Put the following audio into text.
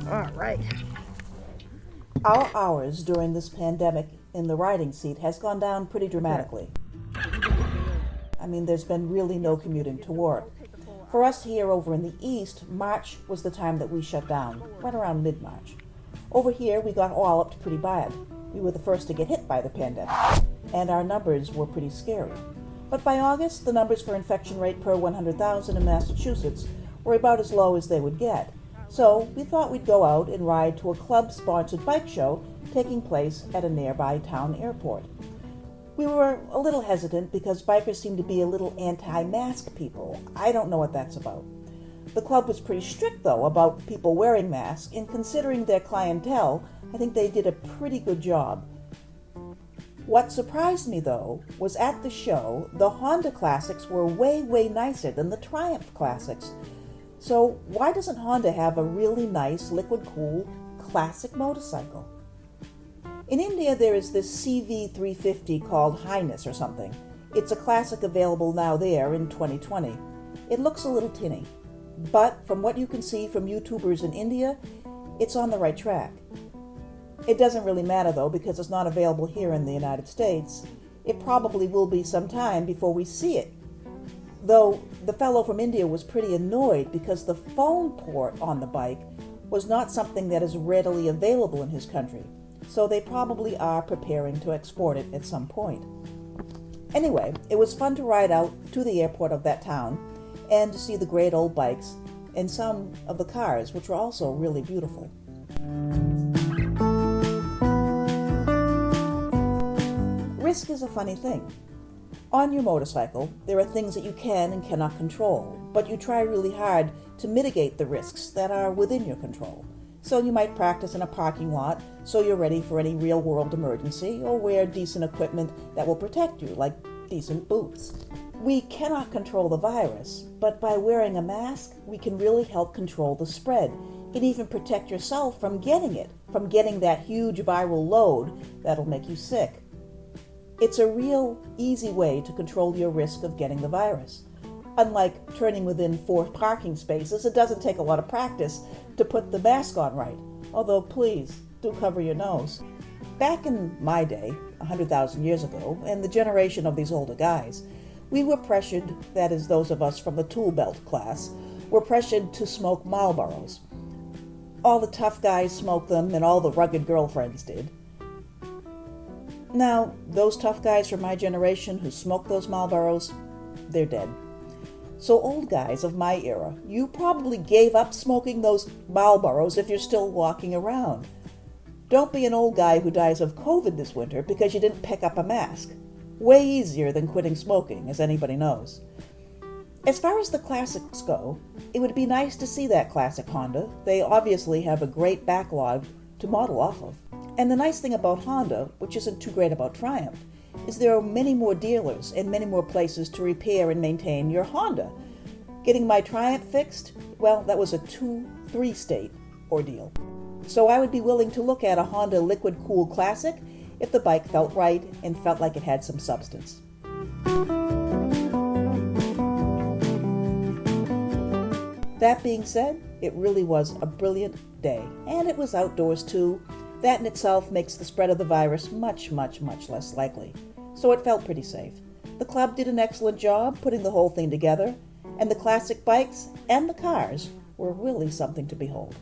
All right. Our hours during this pandemic in the riding seat has gone down pretty dramatically. I mean, there's been really no commuting to work. For us here over in the East, March was the time that we shut down, right around mid-March. Over here, we got walloped pretty bad. We were the first to get hit by the pandemic, and our numbers were pretty scary. But by August, the numbers for infection rate per 100,000 in Massachusetts were about as low as they would get. So we thought we'd go out and ride to a club-sponsored bike show taking place at a nearby town airport. We were a little hesitant because bikers seem to be a little anti-mask people. I don't know what that's about. The club was pretty strict, though, about people wearing masks, and considering their clientele, I think they did a pretty good job. What surprised me, though, was at the show, the Honda Classics were way, way nicer than the Triumph Classics. So why doesn't Honda have a really nice, liquid-cooled, classic motorcycle? In India, there is this CV350 called Highness or something. It's a classic available now there in 2020. It looks a little tinny, but from what you can see from YouTubers in India, it's on the right track. It doesn't really matter, though, because it's not available here in the United States. It probably will be some time before we see it. Though the fellow from India was pretty annoyed because the phone port on the bike was not something that is readily available in his country. So they probably are preparing to export it at some point. Anyway, it was fun to ride out to the airport of that town and to see the great old bikes and some of the cars, which were also really beautiful. Risk is a funny thing. On your motorcycle, there are things that you can and cannot control, but you try really hard to mitigate the risks that are within your control. So you might practice in a parking lot so you're ready for any real-world emergency, or wear decent equipment that will protect you, like decent boots. We cannot control the virus, but by wearing a mask, we can really help control the spread and even protect yourself from getting it, from getting that huge viral load that'll make you sick. It's a real easy way to control your risk of getting the virus. Unlike turning within 4 parking spaces, it doesn't take a lot of practice to put the mask on right. Although, please, do cover your nose. Back in my day, 100,000 years ago, and the generation of these older guys, we were pressured, that is, those of us from the tool belt class, were pressured to smoke Marlboros. All the tough guys smoked them, and all the rugged girlfriends did. Now, those tough guys from my generation who smoked those Marlboros, they're dead. So old guys of my era, you probably gave up smoking those Marlboros if you're still walking around. Don't be an old guy who dies of COVID this winter because you didn't pick up a mask. Way easier than quitting smoking, as anybody knows. As far as the classics go, it would be nice to see that classic Honda. They obviously have a great backlog to model off of. And the nice thing about Honda, which isn't too great about Triumph, is there are many more dealers and many more places to repair and maintain your Honda. Getting my Triumph fixed, well, that was a 2-3 state ordeal. So I would be willing to look at a Honda Liquid Cool Classic if the bike felt right and felt like it had some substance. That being said, it really was a brilliant day, and it was outdoors too. That in itself makes the spread of the virus much, much, much less likely. So it felt pretty safe. The club did an excellent job putting the whole thing together, and the classic bikes and the cars were really something to behold.